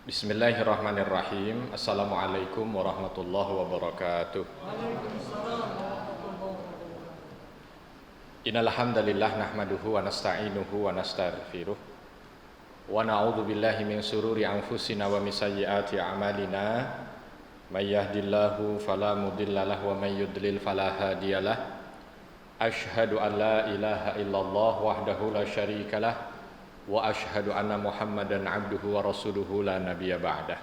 Bismillahirrahmanirrahim. Assalamualaikum warahmatullahi wabarakatuh. Innal hamdalillah nahmaduhu wa nasta'inuhu wa nastaghfiruh wa na'udzu billahi min shururi anfusina wa min sayyiati a'malina. May yahdihillahu fala mudilla lahu wa may yudlil fala hadiyalah. Asyhadu an la ilaha illallah wahdahu la syarikalah wa ashhadu anna Muhammadan abduhu wa rasuluhu la nabiyya ba'dah.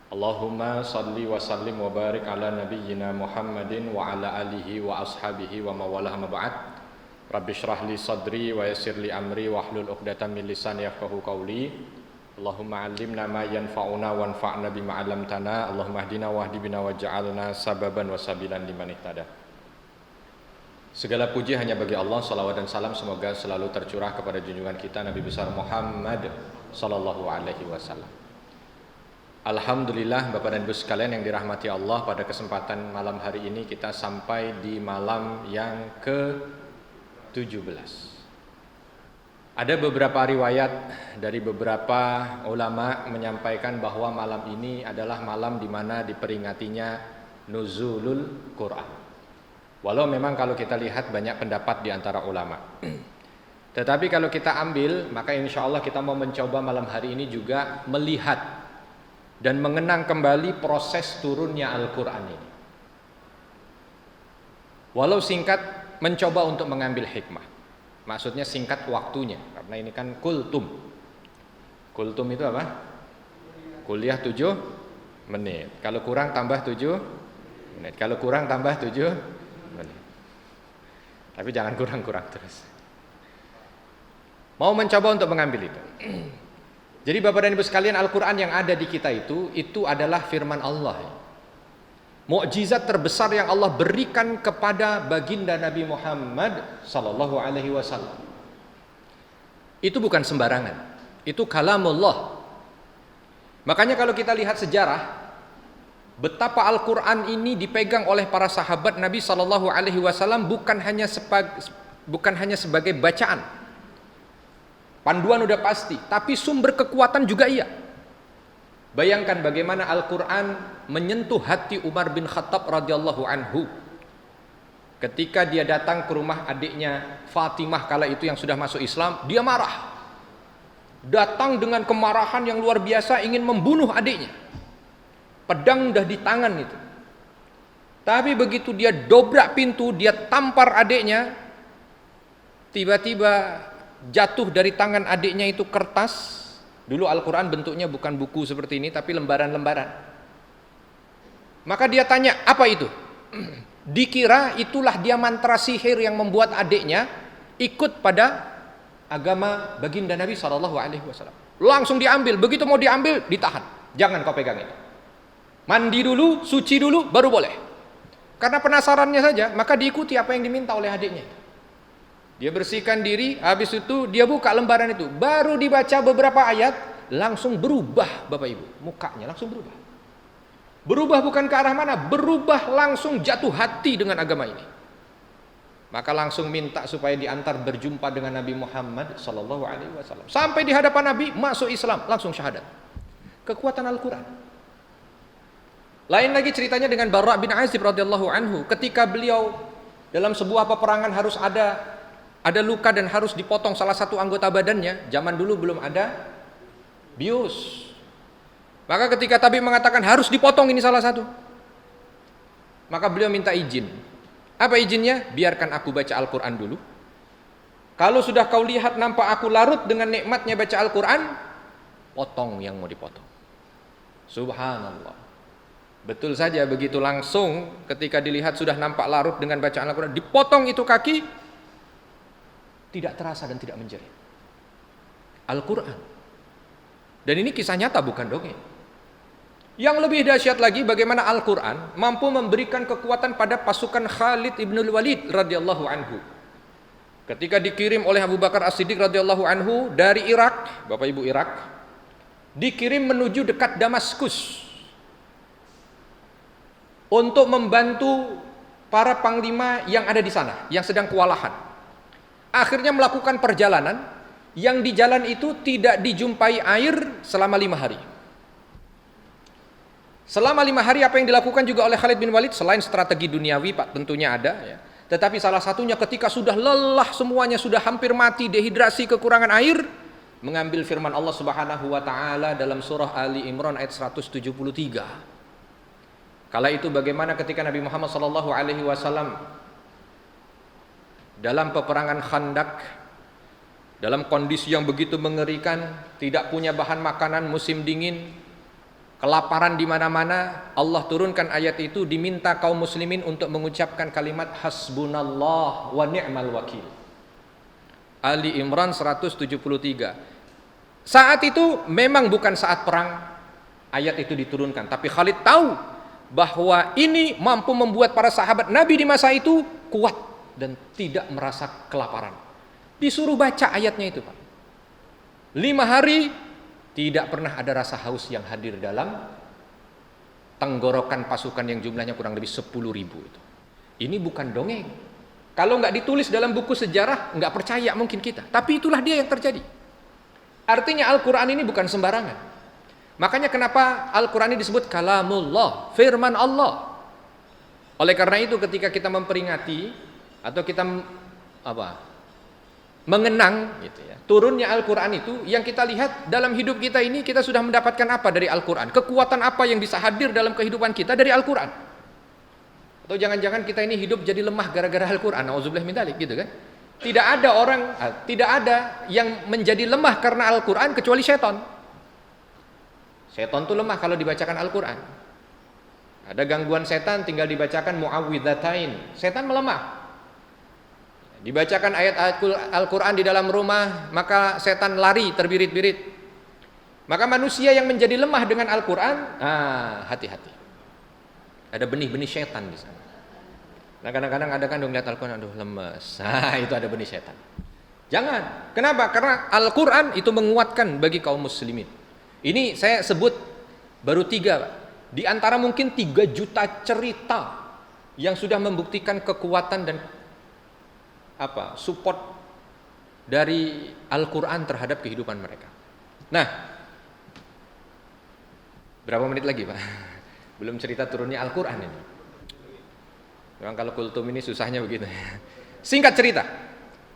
Allahumma salli wa sallim wa barik ala nabiyyina Muhammadin wa ala alihi wa ashabihi wa mawalah ma ba'd. Rabbi shrah li sadri wa yassir li amri wa hlul 'uqdatam min lisani yafqahu qawli. Allahumma 'allimna ma yanfa'una wanfa'na bima 'allamtana. Allahumma hdina wahdi bina waj'alna sababan wa sabilan liman ihtada. Segala puji hanya bagi Allah, salawat dan salam semoga selalu tercurah kepada junjungan kita Nabi besar Muhammad sallallahu alaihi wasallam. Alhamdulillah Bapak dan Ibu sekalian yang dirahmati Allah, pada kesempatan malam hari ini kita sampai di malam yang ke-17. Ada beberapa riwayat dari beberapa ulama menyampaikan bahwa malam ini adalah malam di mana diperingatinya nuzulul Quran. Walau memang kalau kita lihat banyak pendapat di antara ulama. Tetapi kalau kita ambil, maka insya Allah kita mau mencoba malam hari ini juga melihat dan mengenang kembali proses turunnya Al-Quran ini. Walau singkat, mencoba untuk mengambil hikmah. Maksudnya singkat waktunya, karena ini kan kultum. Kultum itu apa? Kuliah 7 menit. Kalau kurang tambah 7 menit. Kalau kurang tambah 7 menit. Tapi jangan kurang-kurang terus. Mau mencoba untuk mengambil itu. Jadi Bapak dan Ibu sekalian, Al-Quran yang ada di kita itu adalah firman Allah. Mukjizat terbesar yang Allah berikan kepada baginda Nabi Muhammad sallallahu alaihi wasallam. Itu bukan sembarangan. Itu kalamullah. Makanya kalau kita lihat sejarah, betapa Al-Quran ini dipegang oleh para sahabat Nabi Sallallahu Alaihi Wasallam bukan hanya sebagai bacaan, panduan udah pasti, tapi sumber kekuatan juga iya. Bayangkan bagaimana Al-Quran menyentuh hati Umar bin Khattab radhiyallahu anhu ketika dia datang ke rumah adiknya Fatimah kala itu yang sudah masuk Islam. Dia marah, datang dengan kemarahan yang luar biasa, ingin membunuh adiknya. Pedang udah di tangan itu. Tapi begitu dia dobrak pintu, dia tampar adiknya, tiba-tiba jatuh dari tangan adiknya itu kertas. Dulu Al-Quran bentuknya bukan buku seperti ini, tapi lembaran-lembaran. Maka dia tanya, apa itu? Dikira itulah dia mantra sihir yang membuat adiknya ikut pada agama baginda Nabi SAW. Langsung diambil, begitu mau diambil, ditahan. Jangan kau pegang itu. Mandi dulu, suci dulu, baru boleh. Karena penasarannya saja, maka diikuti apa yang diminta oleh adiknya. Dia bersihkan diri, habis itu dia buka lembaran itu. Baru dibaca beberapa ayat, langsung berubah Bapak Ibu. Mukanya langsung berubah. Berubah bukan ke arah mana, berubah langsung jatuh hati dengan agama ini. Maka langsung minta supaya diantar berjumpa dengan Nabi Muhammad SAW. Sampai di hadapan Nabi, masuk Islam, langsung syahadat. Kekuatan Al-Quran. Lain lagi ceritanya dengan Bara' bin Azib radhiyallahu anhu, ketika beliau dalam sebuah peperangan harus ada luka dan harus dipotong salah satu anggota badannya. Zaman dulu belum ada bius. Maka ketika tabib mengatakan harus dipotong ini salah satu, maka beliau minta izin. Apa izinnya? Biarkan aku baca Al-Quran dulu. Kalau sudah kau lihat nampak aku larut dengan nikmatnya baca Al-Quran, potong yang mau dipotong. Subhanallah. Betul saja, begitu langsung ketika dilihat sudah nampak larut dengan bacaan Al-Quran, dipotong itu kaki, tidak terasa dan tidak menjerit. Al-Quran. Dan ini kisah nyata, bukan dongeng. Yang lebih dahsyat lagi, bagaimana Al-Quran mampu memberikan kekuatan pada pasukan Khalid ibn Walid radhiyallahu anhu. Ketika dikirim oleh Abu Bakar As-Siddiq radhiyallahu anhu dari Irak, Bapak Ibu Irak, dikirim menuju dekat Damaskus untuk membantu para panglima yang ada di sana, yang sedang kewalahan. Akhirnya melakukan perjalanan, yang di jalan itu tidak dijumpai air selama 5 hari. Selama 5 hari apa yang dilakukan juga oleh Khalid bin Walid selain strategi duniawi Pak tentunya ada ya. Tetapi salah satunya ketika sudah lelah semuanya, sudah hampir mati, dehidrasi, kekurangan air, mengambil firman Allah Subhanahu wa taala dalam surah Ali Imran ayat 173. Kala itu bagaimana ketika Nabi Muhammad sallallahu alaihi wasallam dalam peperangan Khandak, dalam kondisi yang begitu mengerikan, tidak punya bahan makanan, musim dingin, kelaparan di mana-mana, Allah turunkan ayat itu, diminta kaum muslimin untuk mengucapkan kalimat hasbunallah wa ni'mal wakil. Ali Imran 173. Saat itu memang bukan saat perang ayat itu diturunkan, tapi Khalid tahu bahwa ini mampu membuat para sahabat Nabi di masa itu kuat dan tidak merasa kelaparan. Disuruh baca ayatnya itu Pak. 5 hari tidak pernah ada rasa haus yang hadir dalam tenggorokan pasukan yang jumlahnya kurang lebih 10.000 itu. Ini bukan dongeng. Kalau nggak ditulis dalam buku sejarah, nggak percaya mungkin kita. Tapi itulah dia yang terjadi. Artinya Al-Quran ini bukan sembarangan. Makanya kenapa Al-Quran ini disebut kalamullah, firman Allah. Oleh karena itu ketika kita memperingati atau kita mengenang gitu ya, turunnya Al-Quran itu, yang kita lihat dalam hidup kita ini, kita sudah mendapatkan apa dari Al-Quran? Kekuatan apa yang bisa hadir dalam kehidupan kita dari Al-Quran? Atau jangan-jangan kita ini hidup jadi lemah gara-gara Al-Quran? Nauzubillah min dzalik, gitu kan? Tidak ada yang menjadi lemah karena Al-Quran kecuali setan. Setan itu lemah kalau dibacakan Al-Quran. Ada gangguan setan, tinggal dibacakan muawwidzatain, setan melemah. Dibacakan ayat Al-Quran di dalam rumah, maka setan lari terbirit-birit. Maka manusia yang menjadi lemah dengan Al-Quran, hati-hati. Ada benih-benih setan di sana. Nah kadang-kadang ada kan lihat Al-Quran, aduh lemes. Itu ada benih setan. Jangan. Kenapa? Karena Al-Quran itu menguatkan bagi kaum muslimin. Ini saya sebut baru 3 Pak. Di antara mungkin 3 juta cerita yang sudah membuktikan kekuatan dan support dari Al-Quran terhadap kehidupan mereka. Nah, berapa menit lagi Pak? Belum cerita turunnya Al-Quran ini. Memang kalau kultum ini susahnya begitu. Singkat cerita,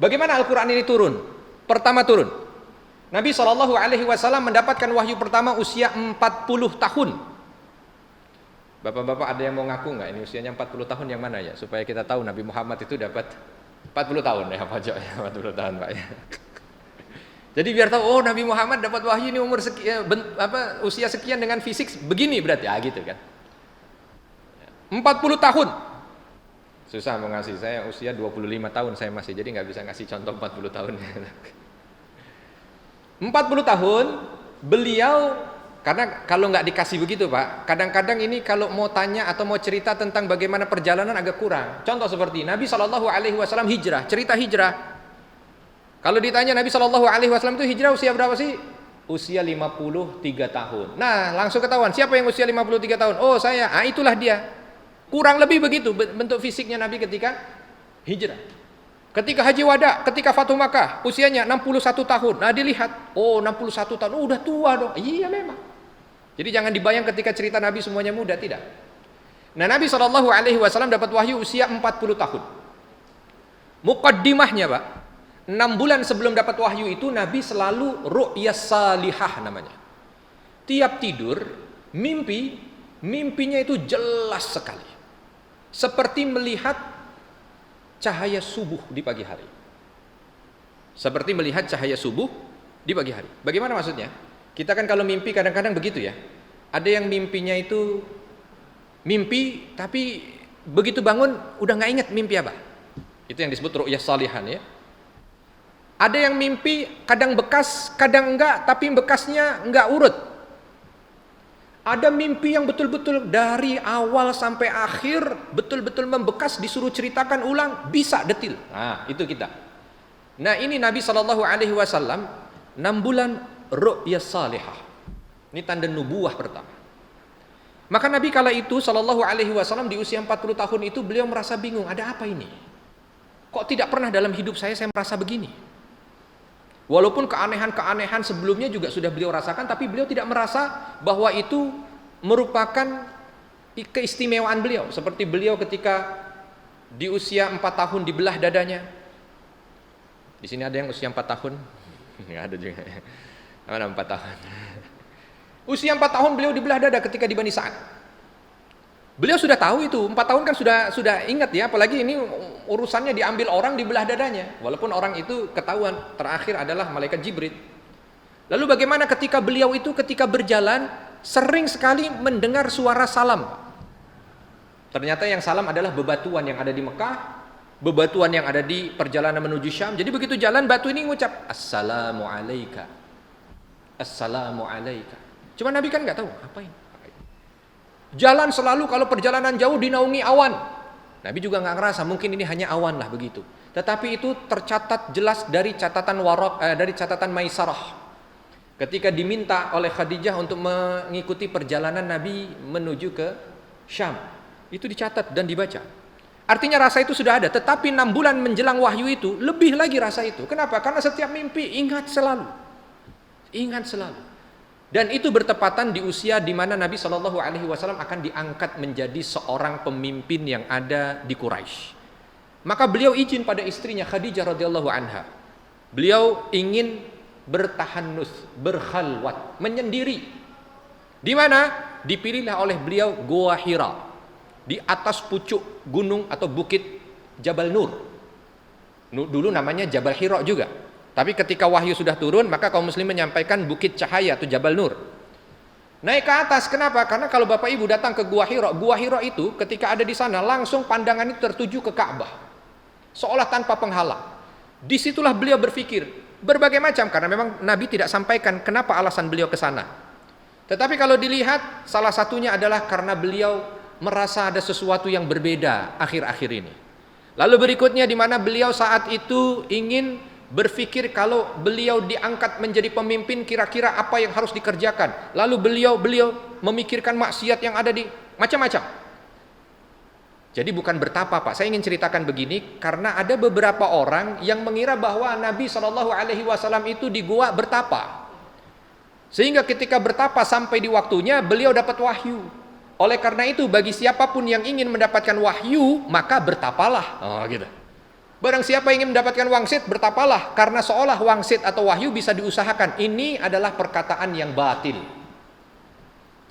bagaimana Al-Quran ini turun? Pertama turun, Nabi SAW mendapatkan wahyu pertama usia 40 tahun. Bapak-bapak ada yang mau ngaku nggak? Ini usianya 40 tahun yang mana ya? Supaya kita tahu Nabi Muhammad itu dapat 40 tahun ya Pak Jo, 40 tahun Pak ya. Jadi biar tahu, Nabi Muhammad dapat wahyu ini umur sekian, usia sekian dengan fisik begini berarti ya gitu kan. 40 tahun. Susah mau ngasih, saya usia 25 tahun saya masih, jadi nggak bisa ngasih contoh 40 tahun. 40 tahun beliau, karena kalau nggak dikasih begitu Pak, kadang-kadang ini kalau mau tanya atau mau cerita tentang bagaimana perjalanan agak kurang. Contoh seperti Nabi SAW hijrah, cerita hijrah. Kalau ditanya Nabi SAW itu hijrah usia berapa sih? Usia 53 tahun. Nah langsung ketahuan siapa yang usia 53 tahun? Oh saya, itulah dia. Kurang lebih begitu bentuk fisiknya Nabi ketika hijrah. Ketika haji wada, ketika Fatuh Makkah, usianya 61 tahun. Nah dilihat, 61 tahun, udah tua dong. Iya memang. Jadi jangan dibayang ketika cerita Nabi semuanya muda, tidak. Nah Nabi SAW dapat wahyu usia 40 tahun. Muqaddimahnya Pak, 6 bulan sebelum dapat wahyu itu Nabi selalu ru'ya salihah namanya. Tiap tidur, mimpinya itu jelas sekali. Seperti melihat cahaya subuh di pagi hari. Seperti melihat cahaya subuh di pagi hari. Bagaimana maksudnya? Kita kan kalau mimpi kadang-kadang begitu ya. Ada yang mimpinya itu mimpi tapi begitu bangun udah nggak ingat mimpi apa. Itu yang disebut ru'yah salihan ya. Ada yang mimpi kadang bekas, kadang enggak, tapi bekasnya enggak urut. Ada mimpi yang betul-betul dari awal sampai akhir betul-betul membekas, disuruh ceritakan ulang bisa detil. Nah, itu kita. Nah, ini Nabi SAW 6 bulan ru'yah salihah. Ini tanda nubuwah pertama. Maka Nabi kala itu SAW di usia 40 tahun itu beliau merasa bingung, ada apa ini? Kok tidak pernah dalam hidup saya merasa begini? Walaupun keanehan-keanehan sebelumnya juga sudah beliau rasakan, tapi beliau tidak merasa bahwa itu merupakan keistimewaan beliau. Seperti beliau ketika di usia 4 tahun dibelah dadanya. Di sini ada yang usia 4 tahun? Nggak ada juga. Mana 4 tahun? Usia 4 tahun beliau dibelah dada ketika di Bani Sa'ad. Beliau sudah tahu itu, 4 tahun kan sudah ingat ya, apalagi ini urusannya diambil orang dibelah dadanya. Walaupun orang itu ketahuan, terakhir adalah malaikat Jibril. Lalu bagaimana ketika beliau itu ketika berjalan sering sekali mendengar suara salam. Ternyata yang salam adalah bebatuan yang ada di Mekah, bebatuan yang ada di perjalanan menuju Syam. Jadi begitu jalan batu ini mengucap Assalamu alayka. Assalamu alayka. Cuma Nabi kan nggak tahu apa ini. Jalan selalu kalau perjalanan jauh dinaungi awan. Nabi juga nggak ngerasa mungkin ini hanya awan lah begitu. Tetapi itu tercatat jelas dari catatan dari catatan Maisarah. Ketika diminta oleh Khadijah untuk mengikuti perjalanan Nabi menuju ke Syam, itu dicatat dan dibaca. Artinya rasa itu sudah ada. Tetapi 6 bulan menjelang wahyu itu lebih lagi rasa itu. Kenapa? Karena setiap mimpi ingat selalu. Ingat selalu. Dan itu bertepatan di usia di mana Nabi SAW akan diangkat menjadi seorang pemimpin yang ada di Quraisy. Maka beliau izin pada istrinya Khadijah radhiyallahu anha. Beliau ingin bertahanus, berkhalwat, menyendiri. Di mana? Dipilihlah oleh beliau Gua Hira, di atas pucuk gunung atau bukit Jabal Nur. Dulu namanya Jabal Hira juga. Tapi ketika wahyu sudah turun, maka kaum muslim menyampaikan bukit cahaya atau Jabal Nur. Naik ke atas, kenapa? Karena kalau Bapak Ibu datang ke Gua Hira itu ketika ada di sana langsung pandangan itu tertuju ke Ka'bah. Seolah tanpa penghalang. Disitulah beliau berpikir berbagai macam, karena memang Nabi tidak sampaikan kenapa alasan beliau ke sana. Tetapi kalau dilihat, salah satunya adalah karena beliau merasa ada sesuatu yang berbeda akhir-akhir ini. Lalu berikutnya di mana beliau saat itu ingin berpikir kalau beliau diangkat menjadi pemimpin kira-kira apa yang harus dikerjakan. Lalu beliau memikirkan maksiat yang ada di macam-macam. Jadi bukan bertapa Pak. Saya ingin ceritakan begini karena ada beberapa orang yang mengira bahwa Nabi SAW itu di gua bertapa. Sehingga ketika bertapa sampai di waktunya beliau dapat wahyu. Oleh karena itu bagi siapapun yang ingin mendapatkan wahyu maka bertapalah. Oh gitu. Barang siapa ingin mendapatkan wangsit, bertapalah. Karena seolah wangsit atau wahyu bisa diusahakan. Ini adalah perkataan yang batil.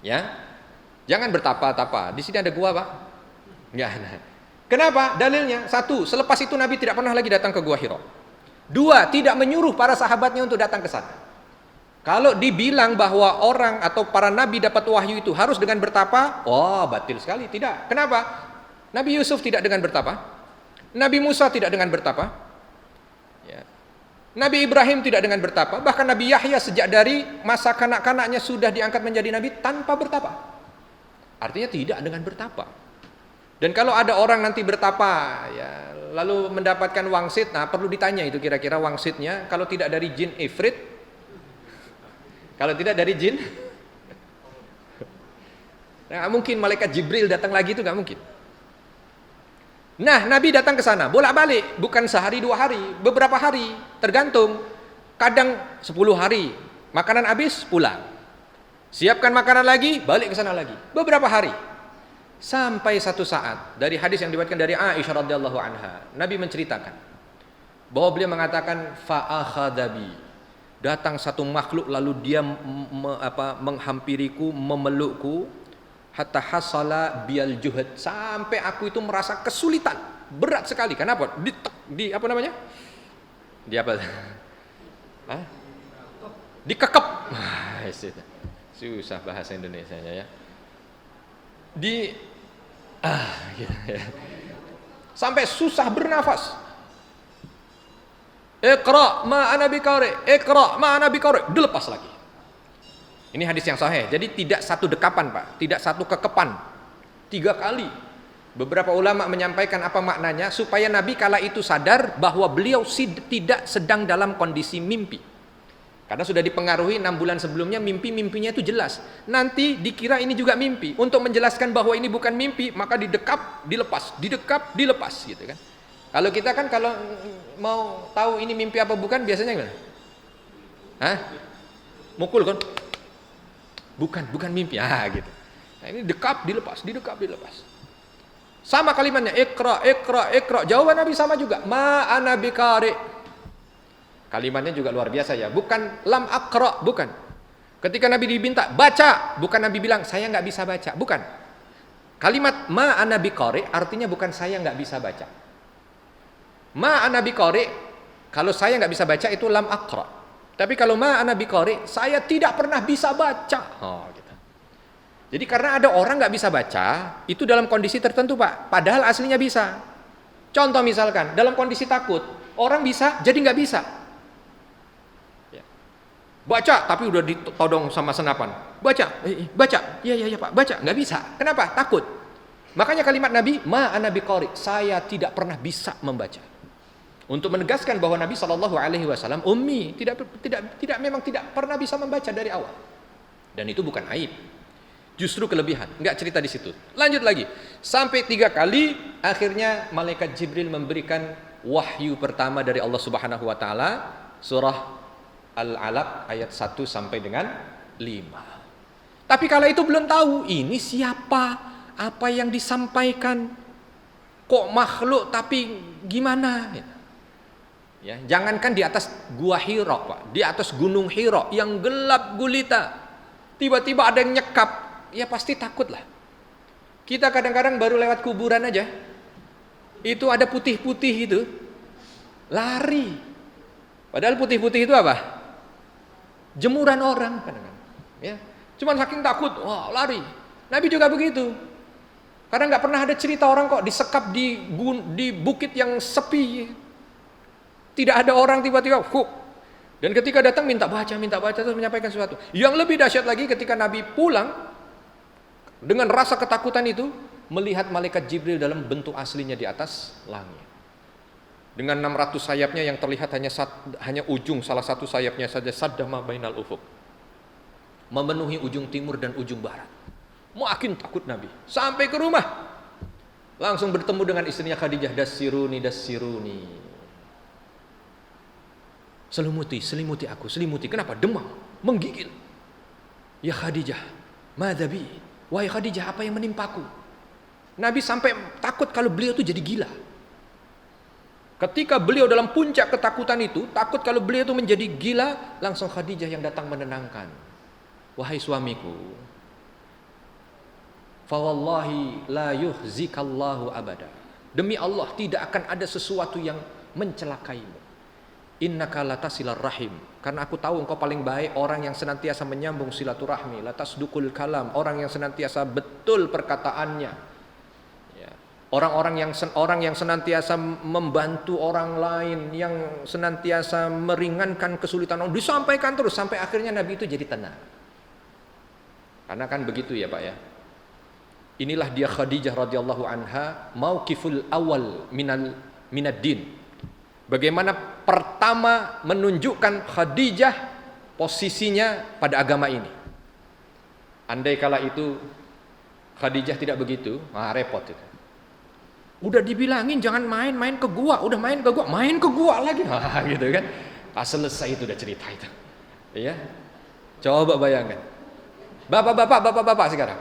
Ya, jangan bertapa-tapa. Di sini ada gua Pak. Enggak. Kenapa? Dalilnya, 1, selepas itu Nabi tidak pernah lagi datang ke Gua Hira. 2, tidak menyuruh para sahabatnya untuk datang ke sana. Kalau dibilang bahwa orang atau para nabi dapat wahyu itu harus dengan bertapa, batil sekali. Tidak. Kenapa? Nabi Yusuf tidak dengan bertapa. Nabi Musa tidak dengan bertapa, ya. Nabi Ibrahim tidak dengan bertapa, bahkan Nabi Yahya sejak dari masa kanak-kanaknya sudah diangkat menjadi nabi tanpa bertapa. Artinya tidak dengan bertapa. Dan kalau ada orang nanti bertapa, ya, lalu mendapatkan wangsit, nah perlu ditanya itu kira-kira wangsitnya, kalau tidak dari jin ifrit, kalau tidak dari jin, nah, mungkin malaikat Jibril datang lagi itu nggak mungkin. Nah, Nabi datang ke sana, bolak-balik, bukan sehari 2 hari, beberapa hari, tergantung. Kadang 10 hari, makanan habis, pulang. Siapkan makanan lagi, balik ke sana lagi. Beberapa hari. Sampai satu saat, dari hadis yang diriwayatkan dari Aisyah radhiyallahu anha, Nabi menceritakan bahwa beliau mengatakan fa'akhadabi. Datang satu makhluk lalu dia menghampiriku, memelukku. Hatta hasala bial juhad, sampai aku itu merasa kesulitan, berat sekali. Kenapa? Di apa namanya? Di apa? Hah? Dikekep. Susah bahasa Indonesianya ya. Gitu ya. Sampai susah bernafas. Iqra ma ana biqari, iqra ma ana biqari, dilepas lagi. Ini hadis yang sahih. Jadi tidak satu dekapan Pak, tidak satu kekepan, 3 kali. Beberapa ulama menyampaikan apa maknanya supaya Nabi kala itu sadar bahwa beliau tidak sedang dalam kondisi mimpi. Karena sudah dipengaruhi 6 bulan sebelumnya mimpinya itu jelas. Nanti dikira ini juga mimpi. Untuk menjelaskan bahwa ini bukan mimpi, maka didekap, dilepas gitu kan. Kalau kita kan kalau mau tahu ini mimpi apa bukan biasanya gimana? Hah? Mukul kan? Bukan mimpi. Gitu. Nah, ini dekap dilepas, didekap dilepas. Sama kalimatnya, ikra, ikra, ikra. Jawaban Nabi sama juga, ma ana biqari. Kalimatnya juga luar biasa ya, bukan lam aqra, bukan. Ketika Nabi diminta baca, bukan Nabi bilang saya nggak bisa baca, bukan. Kalimat ma ana biqari artinya bukan saya nggak bisa baca. Ma ana biqari, kalau saya nggak bisa baca itu lam aqra. Tapi kalau ma ana biqari, saya tidak pernah bisa baca. Oh, gitu. Jadi karena ada orang nggak bisa baca, itu dalam kondisi tertentu Pak, padahal aslinya bisa. Contoh misalkan, dalam kondisi takut, orang bisa jadi nggak bisa. Ya. Baca, tapi udah ditodong sama senapan. Baca, baca, iya Pak, baca, nggak bisa. Kenapa? Takut. Makanya kalimat Nabi, ma ana biqari, saya tidak pernah bisa membaca. Untuk menegaskan bahwa Nabi Shallallahu Alaihi Wasallam ummi, memang tidak pernah bisa membaca dari awal. Dan itu bukan aib. Justru kelebihan, nggak cerita di situ. Lanjut lagi, sampai 3 kali, akhirnya malaikat Jibril memberikan wahyu pertama dari Allah Subhanahu Wa Taala, surah Al-Alaq ayat 1 sampai dengan 5. Tapi kala itu belum tahu ini siapa, apa yang disampaikan, kok makhluk tapi gimana? Ya, jangankan di atas gua Hira, Pak, di atas gunung Hira yang gelap gulita, tiba-tiba ada yang nyekap. Ya pasti takut lah. Kita kadang-kadang baru lewat kuburan aja, itu ada putih-putih itu, lari. Padahal putih-putih itu apa? Jemuran orang kadang-kadang. Ya, cuman saking takut, wah lari. Nabi juga begitu. Karena nggak pernah ada cerita orang kok disekap di bukit yang sepi, tidak ada orang, tiba-tiba dan ketika datang minta baca terus menyampaikan sesuatu. Yang lebih dahsyat lagi ketika Nabi pulang, dengan rasa ketakutan itu, melihat malaikat Jibril dalam bentuk aslinya di atas langit. Dengan 600 sayapnya yang terlihat hanya ujung salah satu sayapnya saja, saddama bainal ufuk. Memenuhi ujung timur dan ujung barat. Makin takut Nabi. Sampai ke rumah, langsung bertemu dengan istrinya Khadijah, dassiruni. Selimuti aku. Kenapa? Demam, menggigil. Ya Khadijah, madzabi? Wahai Khadijah, apa yang menimpaku? Nabi sampai takut kalau beliau itu jadi gila. Ketika beliau dalam puncak ketakutan itu, takut kalau beliau itu menjadi gila, langsung Khadijah yang datang menenangkan. Wahai suamiku, fawallahi la yuhzikallahu abada. Demi Allah, tidak akan ada sesuatu yang mencelakaimu. Innaka latasilar rahim, karena aku tahu engkau paling baik orang yang senantiasa menyambung silaturahmi, latasdukul kalam, orang yang senantiasa betul perkataannya, ya. orang yang senantiasa membantu orang lain, yang senantiasa meringankan kesulitan orang, disampaikan terus sampai akhirnya Nabi itu jadi tenang. Karena kan begitu ya Pak ya. Inilah dia Khadijah radhiyallahu anha, mauqiful awal minad din. Bagaimana pertama menunjukkan Khadijah posisinya pada agama ini. Andai kala itu Khadijah tidak begitu, repot itu. Udah dibilangin jangan main ke gua, udah main ke gua lagi. Gitu kan. Pas selesai itu udah cerita itu. Iya. Coba bayangkan. Bapak sekarang.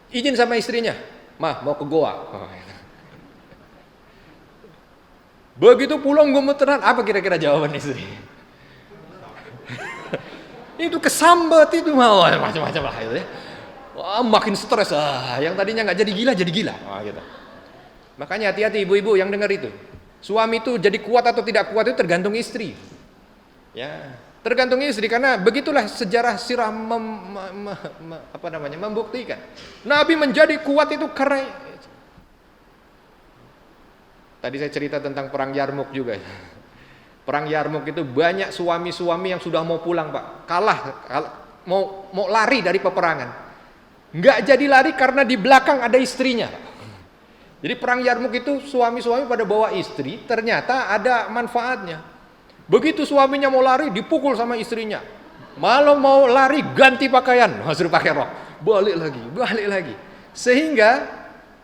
Izin sama istrinya, "Mah, mau ke gua." Begitu pulang gemeteran, apa kira-kira jawaban istri? Itu kesambet itu mau macam-macam lah itu ya. Wah, makin stres yang tadinya nggak jadi gila. Gitu. Makanya hati-hati ibu-ibu yang dengar itu. Suami itu jadi kuat atau tidak kuat itu tergantung istri. Ya, tergantung istri karena begitulah sejarah sirah membuktikan. Nabi menjadi kuat itu karena tadi saya cerita tentang perang Yarmuk juga. Perang Yarmuk itu banyak suami-suami yang sudah mau pulang Pak, kalah mau lari dari peperangan, nggak jadi lari karena di belakang ada istrinya. Jadi perang Yarmuk itu suami-suami pada bawa istri, ternyata ada manfaatnya. Begitu suaminya mau lari dipukul sama istrinya, malah mau lari ganti pakaian, suruh pakai rok, balik lagi. Sehingga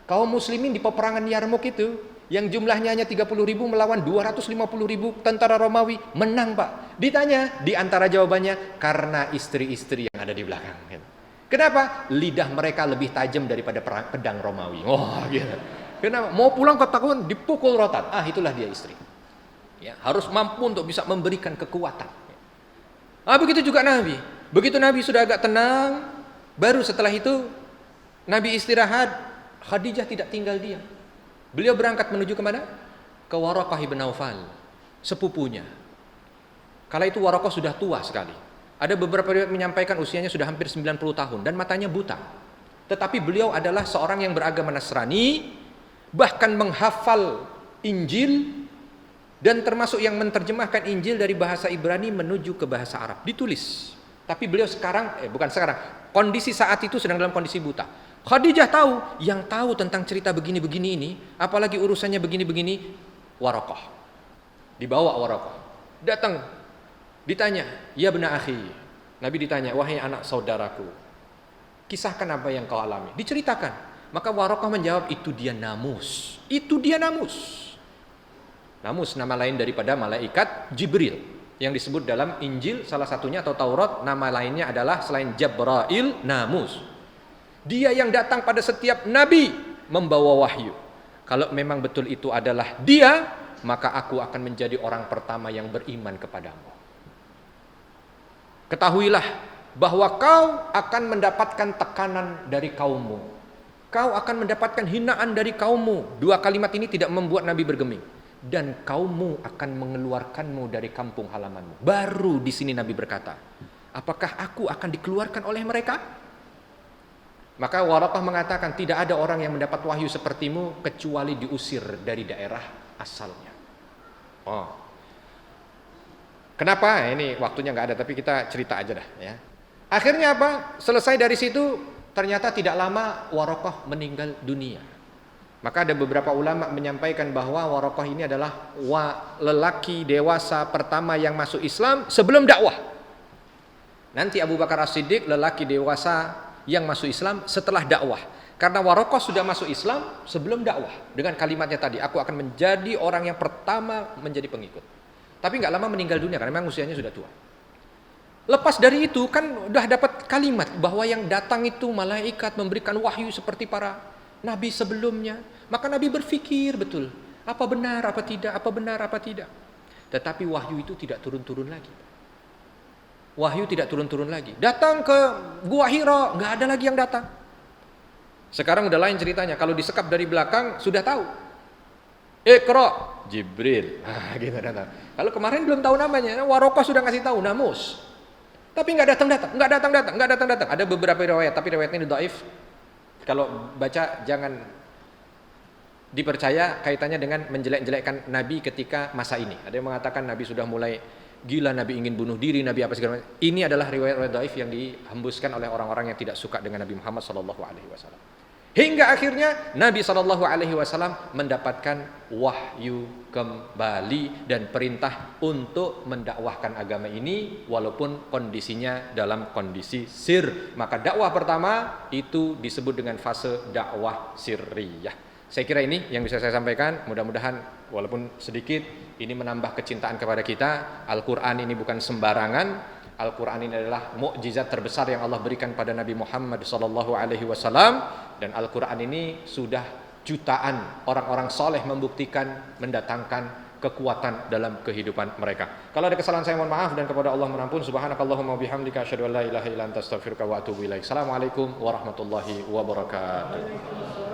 kaum muslimin di peperangan Yarmuk itu yang jumlahnya hanya 30.000 melawan 250.000 tentara Romawi, menang Pak. Ditanya, di antara jawabannya karena istri-istri yang ada di belakang. Kenapa? Lidah mereka lebih tajam daripada pedang Romawi. Oh, gitu. Kenapa? Mau pulang ketakutan dipukul rotan. Itulah dia istri. Ya, harus mampu untuk bisa memberikan kekuatan. Begitu juga Nabi. Begitu Nabi sudah agak tenang, baru setelah itu Nabi istirahat, Khadijah tidak tinggal diam. Beliau berangkat menuju kemana? Ke Waraqah ibn Naufal, sepupunya. Kala itu Waraqah sudah tua sekali. Ada beberapa riwayat menyampaikan usianya sudah hampir 90 tahun dan matanya buta. Tetapi beliau adalah seorang yang beragama Nasrani, bahkan menghafal Injil dan termasuk yang menerjemahkan Injil dari bahasa Ibrani menuju ke bahasa Arab. Ditulis. Tapi beliau kondisi saat itu sedang dalam kondisi buta. Khadijah tahu, yang tahu tentang cerita begini-begini ini, apalagi urusannya begini-begini, Waraqah. Dibawa Waraqah. Datang, ditanya, ya bena akhi. Nabi ditanya, wahai anak saudaraku, kisahkan apa yang kau alami. Diceritakan. Maka Waraqah menjawab, itu dia Namus. Itu dia Namus. Namus nama lain daripada malaikat Jibril. Yang disebut dalam Injil salah satunya atau Taurat, nama lainnya adalah selain Jabrail, Namus. Dia yang datang pada setiap nabi membawa wahyu. Kalau memang betul itu adalah dia, maka aku akan menjadi orang pertama yang beriman kepadamu. Ketahuilah bahwa kau akan mendapatkan tekanan dari kaummu. Kau akan mendapatkan hinaan dari kaummu. Dua kalimat ini tidak membuat Nabi bergeming. Dan kaummu akan mengeluarkanmu dari kampung halamanmu. Baru di sini Nabi berkata, apakah aku akan dikeluarkan oleh mereka? Maka Waraqah mengatakan, tidak ada orang yang mendapat wahyu sepertimu kecuali diusir dari daerah asalnya. Kenapa? Ini waktunya nggak ada, tapi kita cerita aja dah. Ya. Akhirnya apa? Selesai dari situ, ternyata tidak lama Waraqah meninggal dunia. Maka ada beberapa ulama menyampaikan bahwa Waraqah ini adalah lelaki dewasa pertama yang masuk Islam sebelum dakwah. Nanti Abu Bakar As-Siddiq lelaki dewasa yang masuk Islam setelah dakwah. Karena Waraqah sudah masuk Islam sebelum dakwah. Dengan kalimatnya tadi, aku akan menjadi orang yang pertama menjadi pengikut. Tapi nggak lama meninggal dunia karena memang usianya sudah tua. Lepas dari itu kan udah dapat kalimat bahwa yang datang itu malaikat memberikan wahyu seperti para Nabi sebelumnya. Maka Nabi berpikir betul, apa benar, apa tidak, apa benar, apa tidak. Tetapi wahyu itu tidak turun-turun lagi. Wahyu tidak turun-turun lagi. Datang ke Gua Hira, nggak ada lagi yang datang. Sekarang udah lain ceritanya. Kalau disekap dari belakang, sudah tahu. Iqra, Jibril. Gitu datang. Kalau kemarin belum tahu namanya, Waraqah sudah ngasih tahu, Namus. Tapi nggak datang. Ada beberapa riwayat, tapi riwayat ini dhaif. Kalau baca jangan dipercaya kaitannya dengan menjelek-jelekkan Nabi ketika masa ini. Ada yang mengatakan Nabi sudah mulai gila, Nabi ingin bunuh diri, Nabi apa segala macam. Ini adalah riwayat-riwayat dhaif yang dihembuskan oleh orang-orang yang tidak suka dengan Nabi Muhammad SAW. Hingga akhirnya Nabi SAW mendapatkan wahyu kembali dan perintah untuk mendakwahkan agama ini walaupun kondisinya dalam kondisi sir. Maka dakwah pertama itu disebut dengan fase dakwah sirriyah. Saya kira ini yang bisa saya sampaikan. Mudah-mudahan walaupun sedikit ini menambah kecintaan kepada kita. Al-Quran ini bukan sembarangan. Al-Quran ini adalah mukjizat terbesar yang Allah berikan pada Nabi Muhammad SAW. Dan Al-Quran ini sudah jutaan orang-orang soleh membuktikan mendatangkan kekuatan dalam kehidupan mereka. Kalau ada kesalahan saya mohon maaf dan kepada Allah menampun. Subhanakallahumma bihamdika asyhadu an la ilaha illa anta astaghfiruka wa atubu ilaik. Assalamualaikum warahmatullahi wabarakatuh.